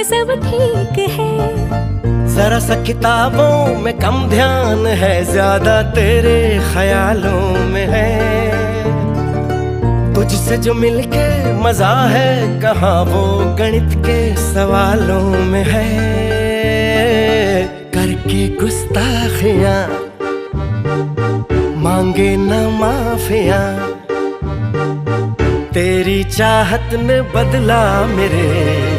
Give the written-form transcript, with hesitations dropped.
सब ठीक है। जरा सा किताबों में कम ध्यान है, ज्यादा तेरे ख्यालों में है। तुझसे जो मिलके मजा है, कहाँ वो गणित के सवालों में है। करके गुस्ताखियां मांगे न माफियां, तेरी चाहत ने बदला मेरे